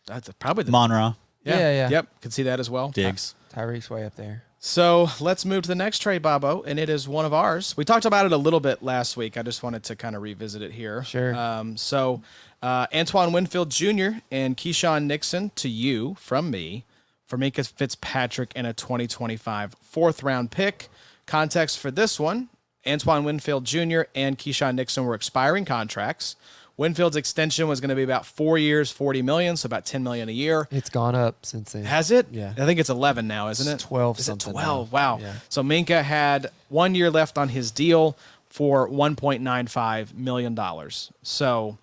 [SPEAKER 1] That's probably the
[SPEAKER 2] Monroe.
[SPEAKER 3] Yeah.
[SPEAKER 1] Yep, could see that as well.
[SPEAKER 2] Diggs.
[SPEAKER 3] Tyreek's way up there.
[SPEAKER 1] So let's move to the next trade, Bobo, and it is one of ours. We talked about it a little bit last week. I just wanted to kind of revisit it here.
[SPEAKER 3] Sure.
[SPEAKER 1] Antoine Winfield Jr. and Keyshawn Nixon to you from me for Minka Fitzpatrick and a 2025 4th round pick. Context for this one, Antoine Winfield Jr. and Keyshawn Nixon were expiring contracts. Winfield's extension was going to be about 4 years, $40 million, so about $10 million a year.
[SPEAKER 3] It's gone up since then.
[SPEAKER 1] Has it?
[SPEAKER 3] Yeah.
[SPEAKER 1] I think it's 11 now, isn't it?
[SPEAKER 3] 12
[SPEAKER 1] Is
[SPEAKER 3] something.
[SPEAKER 1] it 12?
[SPEAKER 3] Now.
[SPEAKER 1] Wow.
[SPEAKER 3] Yeah.
[SPEAKER 1] So Minka had 1 year left on his deal for $1.95 million. So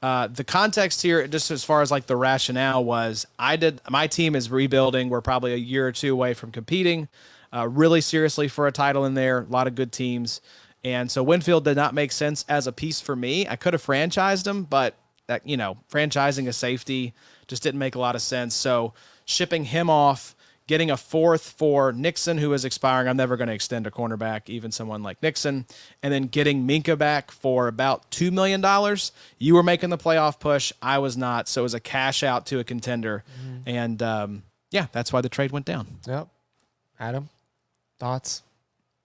[SPEAKER 1] the context here, just as far as like the rationale was, my team is rebuilding. We're probably a year or 2 away from competing really seriously for a title in there. A lot of good teams. And so Winfield did not make sense as a piece for me. I could have franchised him, but that, franchising a safety just didn't make a lot of sense. So shipping him off, getting a 4th for Nixon, who is expiring. I'm never going to extend a cornerback, even someone like Nixon. And then getting Minka back for about $2 million. You were making the playoff push. I was not. So it was a cash out to a contender. And that's why the trade went down.
[SPEAKER 3] Yep. Adam, thoughts?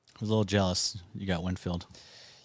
[SPEAKER 2] I was a little jealous you got Winfield.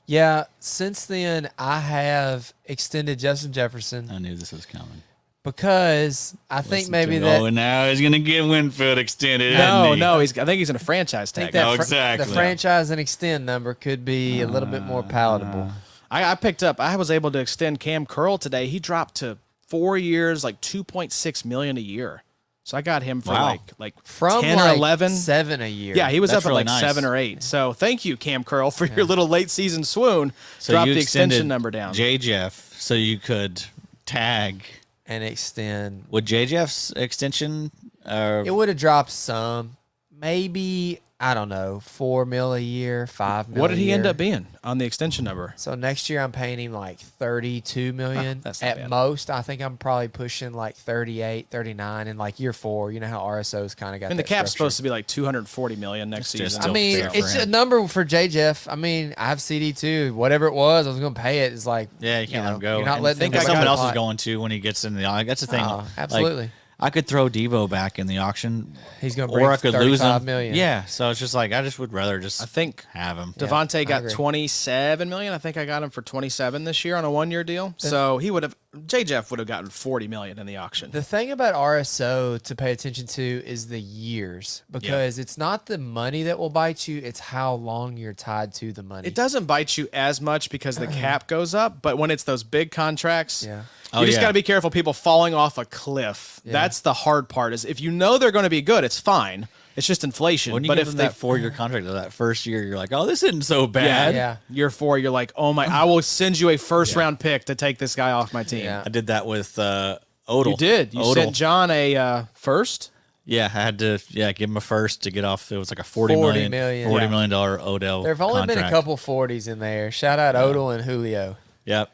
[SPEAKER 3] Yeah, since then I have extended Justin Jefferson
[SPEAKER 2] I knew this was coming.
[SPEAKER 3] because I think
[SPEAKER 2] Listen
[SPEAKER 3] maybe
[SPEAKER 2] to-
[SPEAKER 3] that
[SPEAKER 2] Oh, now he's going to get Winfield extended.
[SPEAKER 1] No,
[SPEAKER 2] isn't he?
[SPEAKER 1] no, I think he's in a franchise tag.
[SPEAKER 3] that
[SPEAKER 2] Oh,
[SPEAKER 3] fr-
[SPEAKER 2] exactly.
[SPEAKER 3] the franchise and extend number could be a little bit more palatable.
[SPEAKER 1] I was able to extend Cam Curl today. He dropped to 4 years, like $2.6 million a year. So I got him for
[SPEAKER 2] Wow.
[SPEAKER 1] like
[SPEAKER 3] From
[SPEAKER 1] 10
[SPEAKER 3] like
[SPEAKER 1] or 11.
[SPEAKER 3] 7 a year.
[SPEAKER 1] Yeah, he was
[SPEAKER 2] That's
[SPEAKER 1] up at
[SPEAKER 2] really
[SPEAKER 1] like
[SPEAKER 2] nice.
[SPEAKER 1] 7 or 8. So thank you, Cam Curl, for your little late season swoon.
[SPEAKER 2] So
[SPEAKER 1] Drop
[SPEAKER 2] you
[SPEAKER 1] the extension
[SPEAKER 2] extended
[SPEAKER 1] number down.
[SPEAKER 2] J. Jeff, so you could tag.
[SPEAKER 3] and extend.
[SPEAKER 2] Would J. Jeff's extension?
[SPEAKER 3] It would have dropped some. Maybe, I don't know, $4 million a year, $5 million.
[SPEAKER 1] What did he
[SPEAKER 3] a
[SPEAKER 1] end
[SPEAKER 3] year.
[SPEAKER 1] up being on the extension number?
[SPEAKER 3] So next year I'm paying him like $32 million.
[SPEAKER 1] that's not
[SPEAKER 3] At
[SPEAKER 1] bad.
[SPEAKER 3] most, I think I'm probably pushing like 38, 39 in like year 4. You know how RSO's kind of got
[SPEAKER 1] And the
[SPEAKER 3] that
[SPEAKER 1] cap's
[SPEAKER 3] structure.
[SPEAKER 1] supposed to be like $240 million next
[SPEAKER 2] It's just
[SPEAKER 1] season.
[SPEAKER 3] I
[SPEAKER 2] still
[SPEAKER 3] mean,
[SPEAKER 2] fair for
[SPEAKER 3] it's a
[SPEAKER 2] him.
[SPEAKER 3] number for J. Jeff. I mean, I have CD too. Whatever it was, I was going to pay it. It's like,
[SPEAKER 2] Yeah, you can't let him go.
[SPEAKER 3] You're not
[SPEAKER 2] And
[SPEAKER 3] letting
[SPEAKER 2] think
[SPEAKER 3] him
[SPEAKER 2] of
[SPEAKER 3] go
[SPEAKER 2] someone
[SPEAKER 3] to
[SPEAKER 2] else
[SPEAKER 3] the
[SPEAKER 2] is
[SPEAKER 3] pot.
[SPEAKER 2] going to when he gets in the. That's the thing.
[SPEAKER 3] Oh,
[SPEAKER 2] Like,
[SPEAKER 3] absolutely.
[SPEAKER 2] I could throw Devo back in the auction.
[SPEAKER 3] He's going to
[SPEAKER 2] or
[SPEAKER 3] bring
[SPEAKER 2] I could lose him.
[SPEAKER 3] $35 million.
[SPEAKER 2] Yeah, so it's just like I just would rather just
[SPEAKER 1] I think
[SPEAKER 2] have him.
[SPEAKER 1] Devontae
[SPEAKER 3] I
[SPEAKER 1] got
[SPEAKER 3] agree.
[SPEAKER 1] 27 million. I think I got him for 27 this year on a 1-year deal. So he would have Jeff would have gotten 40 million in the auction.
[SPEAKER 3] The thing about RSO to pay attention to is the years, because it's not the money that will bite you, it's how long you're tied to the money.
[SPEAKER 1] It doesn't bite you as much because the cap goes up, but when it's those big contracts,
[SPEAKER 3] Yeah.
[SPEAKER 1] you just
[SPEAKER 2] yeah.
[SPEAKER 1] got to be careful people falling off a cliff.
[SPEAKER 3] Yeah.
[SPEAKER 1] That's the hard part. Is if you know they're going to be good, it's fine. It's just inflation.
[SPEAKER 2] When you
[SPEAKER 1] but
[SPEAKER 2] give
[SPEAKER 1] if
[SPEAKER 2] them
[SPEAKER 1] they
[SPEAKER 2] that 4-year contract, that first year, you're like, oh, this isn't so bad.
[SPEAKER 3] Yeah.
[SPEAKER 1] year 4, you're like, oh my, I will send you a first round pick to take this guy off my team.
[SPEAKER 3] Yeah.
[SPEAKER 2] I did that with Odell.
[SPEAKER 1] You did. You
[SPEAKER 2] Odell.
[SPEAKER 1] sent John a first.
[SPEAKER 2] Yeah, I had to give him a first to get off. It was like a $40
[SPEAKER 3] million.
[SPEAKER 2] $40 million Odell.
[SPEAKER 3] There have only been a
[SPEAKER 2] contract.
[SPEAKER 3] couple 40s in there. Shout out Odell and Julio.
[SPEAKER 2] Yep.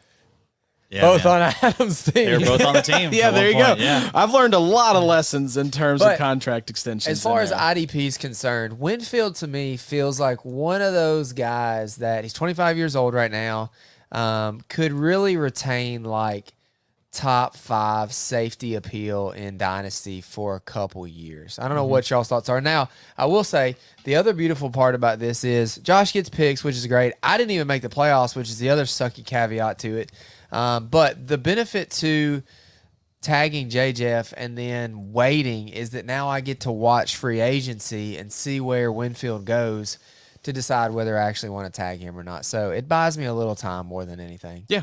[SPEAKER 2] Yeah,
[SPEAKER 3] Both
[SPEAKER 2] man.
[SPEAKER 3] on Adam's team.
[SPEAKER 2] They were both on the team.
[SPEAKER 1] Yeah,
[SPEAKER 2] at
[SPEAKER 1] there
[SPEAKER 2] one
[SPEAKER 1] you
[SPEAKER 2] point.
[SPEAKER 1] go.
[SPEAKER 2] Yeah.
[SPEAKER 1] I've learned a lot of lessons in terms
[SPEAKER 3] But
[SPEAKER 1] of contract extensions.
[SPEAKER 3] As far
[SPEAKER 1] in
[SPEAKER 3] as
[SPEAKER 1] there.
[SPEAKER 3] IDP is concerned, Winfield to me feels like one of those guys that he's 25 years old right now, could really retain like top 5 safety appeal in Dynasty for a couple years. I don't know what y'all's thoughts are. Now, I will say the other beautiful part about this is Josh gets picks, which is great. I didn't even make the playoffs, which is the other sucky caveat to it. But the benefit to tagging Jeff and then waiting is that now I get to watch free agency and see where Winfield goes to decide whether I actually want to tag him or not. So it buys me a little time more than anything.
[SPEAKER 1] yeah,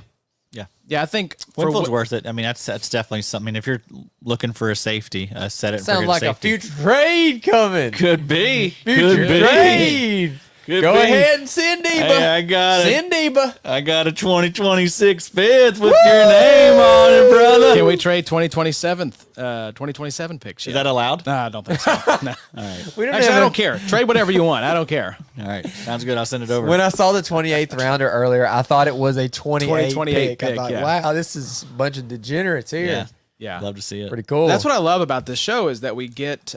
[SPEAKER 2] Yeah.
[SPEAKER 1] yeah, I think for
[SPEAKER 2] Winfield's worth it. I mean, that's definitely something. If you're looking for a safety, set it and
[SPEAKER 3] Sounds
[SPEAKER 2] forget
[SPEAKER 3] like
[SPEAKER 2] safety.
[SPEAKER 3] a future trade coming.
[SPEAKER 2] Could be.
[SPEAKER 3] Future
[SPEAKER 2] Could be.
[SPEAKER 3] trade.
[SPEAKER 2] Could
[SPEAKER 3] Go
[SPEAKER 2] be.
[SPEAKER 3] ahead and send Deba.
[SPEAKER 2] Hey, I got it.
[SPEAKER 3] Send Deba.
[SPEAKER 2] I got a 2026 fifth with your name on it, brother.
[SPEAKER 1] can we trade 2027 picks?
[SPEAKER 2] Is that allowed?
[SPEAKER 1] Nah, I don't think so. Nah.
[SPEAKER 3] We don't
[SPEAKER 1] Actually,
[SPEAKER 3] have
[SPEAKER 1] I
[SPEAKER 3] a-
[SPEAKER 1] don't care. Trade whatever you want. I don't care.
[SPEAKER 2] All right. Sounds good. I'll send it over.
[SPEAKER 3] When I saw the 28th rounder earlier, I thought it was a 28 pick. I
[SPEAKER 1] pick,
[SPEAKER 3] thought,
[SPEAKER 1] yeah.
[SPEAKER 3] wow, this is a bunch of degenerates here.
[SPEAKER 2] yeah.
[SPEAKER 1] Yeah.
[SPEAKER 2] Love to see it.
[SPEAKER 3] Pretty cool.
[SPEAKER 1] That's what I love about this show is that we get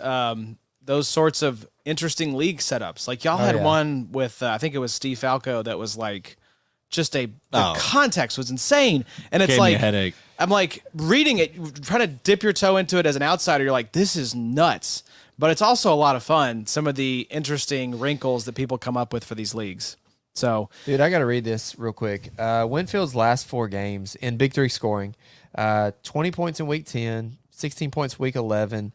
[SPEAKER 1] those sorts of interesting league setups. Like y'all had
[SPEAKER 3] yeah.
[SPEAKER 1] one with I think it was Steve Falco that was like just the
[SPEAKER 2] Oh.
[SPEAKER 1] context was insane, and it's
[SPEAKER 2] Gave me
[SPEAKER 1] like
[SPEAKER 2] a headache.
[SPEAKER 1] I'm like reading it, trying to dip your toe into it as an outsider. You're like, this is nuts, but it's also a lot of fun. Some of the interesting wrinkles that people come up with for these leagues. So
[SPEAKER 3] Dude, I got to read this real quick. Winfield's last 4 games in Big 3 scoring, 20 points in Week 10, 16 points Week 11,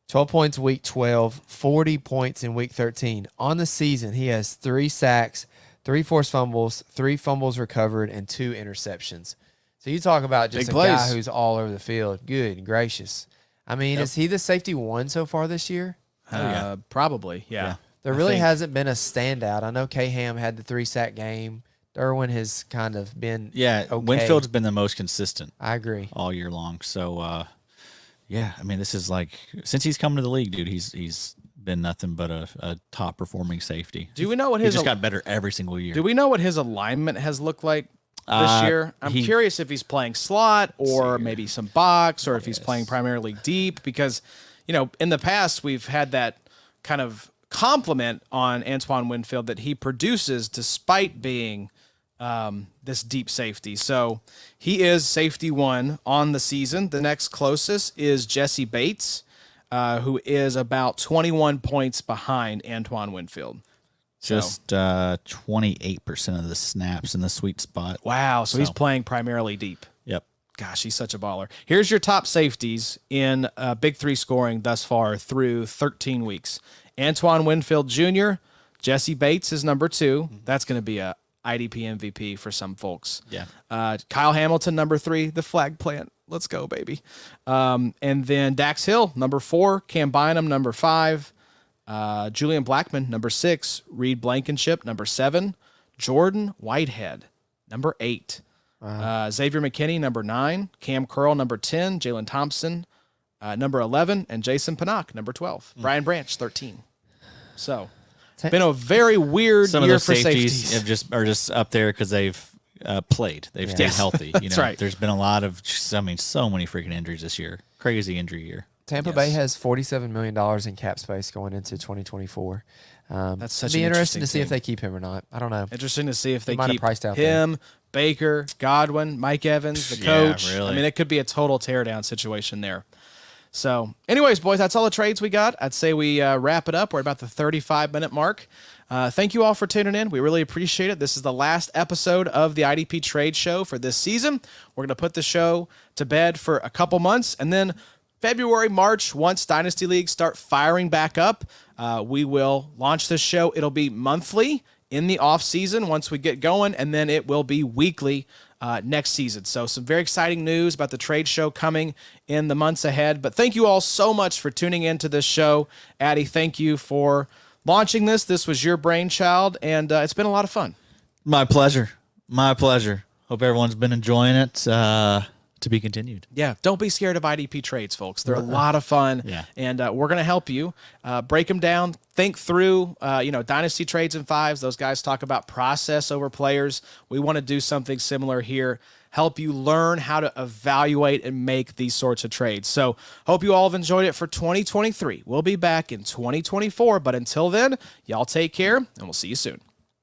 [SPEAKER 3] 12 points Week 12, 40 points in Week 13. On the season, he has 3 sacks, 3 forced fumbles, 3 fumbles recovered, and 2 interceptions. So you talk about just
[SPEAKER 1] Big
[SPEAKER 3] a
[SPEAKER 1] plays.
[SPEAKER 3] guy who's all over the field. Good gracious. I mean, is he the safety 1 so far this year?
[SPEAKER 1] probably, yeah.
[SPEAKER 3] There really hasn't been a standout. I know K-Ham had the 3-sack game. Derwin has kind of been
[SPEAKER 2] Yeah.
[SPEAKER 3] okay.
[SPEAKER 2] Winfield's been the most consistent
[SPEAKER 3] I agree.
[SPEAKER 2] all year long. So, yeah, I mean, this is like since he's come to the league, dude, he's been nothing but a top performing safety.
[SPEAKER 1] Do we know what
[SPEAKER 2] He
[SPEAKER 1] his
[SPEAKER 2] just got better every single year.
[SPEAKER 1] Do we know what his alignment has looked like this year? I'm curious if he's playing slot or maybe some box or if he's playing primarily deep because, you know, in the past we've had that kind of compliment on Antoine Winfield that he produces despite being this deep safety. So he is safety 1 on the season. The next closest is Jesse Bates, who is about 21 points behind Antoine Winfield.
[SPEAKER 2] Just 28% of the snaps in the sweet spot.
[SPEAKER 1] Wow. So he's playing primarily deep.
[SPEAKER 2] Yep.
[SPEAKER 1] Gosh, he's such a baller. Here's your top safeties in Big 3 scoring thus far through 13 weeks. Antoine Winfield Jr., Jesse Bates is number 2. That's going to be a IDP MVP for some folks.
[SPEAKER 2] Yeah.
[SPEAKER 1] Kyle Hamilton, number 3, the flag plant. Let's go, baby. And then Dax Hill, number 4, Cam Bynum, number 5, Julian Blackman, number 6, Reed Blankenship, number 7, Jordan Whitehead, number 8, Xavier McKinney, number 9, Cam Curl, number 10, Jalen Thompson, number 11, and Jason Pinnock, number 12. Brian Branch, 13. So, been a very weird
[SPEAKER 2] Some of
[SPEAKER 1] year
[SPEAKER 2] those
[SPEAKER 1] for
[SPEAKER 2] safeties
[SPEAKER 1] safeties.
[SPEAKER 2] are just up there because they've played. They've stayed
[SPEAKER 1] Yes.
[SPEAKER 2] healthy. You
[SPEAKER 1] That's
[SPEAKER 2] know,
[SPEAKER 1] right.
[SPEAKER 2] There's been a lot of, so many freaking injuries this year. Crazy injury year.
[SPEAKER 3] Tampa Bay has $47 million in cap space going into 2024.
[SPEAKER 1] That's such
[SPEAKER 3] It'd be
[SPEAKER 1] an
[SPEAKER 3] interesting to see
[SPEAKER 1] interesting
[SPEAKER 3] if they keep him or not. I don't know.
[SPEAKER 1] Interesting to see if they
[SPEAKER 3] might have
[SPEAKER 1] keep
[SPEAKER 3] priced out
[SPEAKER 1] him, Baker, Godwin, Mike Evans, the
[SPEAKER 2] Yeah,
[SPEAKER 1] coach.
[SPEAKER 2] really.
[SPEAKER 1] I mean, it could be a total teardown situation there. So anyways, boys, that's all the trades we got. I'd say we wrap it up. We're about the 35-minute mark. Thank you all for tuning in. We really appreciate it. This is the last episode of the IDP Trade Show for this season. We're going to put the show to bed for a couple months, and then February, March, once Dynasty Leagues start firing back up, we will launch this show. It'll be monthly in the off season once we get going, and then it will be weekly next season. So some very exciting news about the trade show coming in the months ahead. But thank you all so much for tuning into this show. Addie, thank you for launching this. This was your brainchild, and it's been a lot of fun.
[SPEAKER 2] My pleasure. My pleasure. Hope everyone's been enjoying it. To be continued.
[SPEAKER 1] Yeah, don't be scared of IDP trades, folks. They're a lot of fun, and we're going to help you break them down, think through, dynasty trades and fives. Those guys talk about process over players. We want to do something similar here, help you learn how to evaluate and make these sorts of trades. So hope you all have enjoyed it for 2023. We'll be back in 2024, but until then, y'all take care, and we'll see you soon.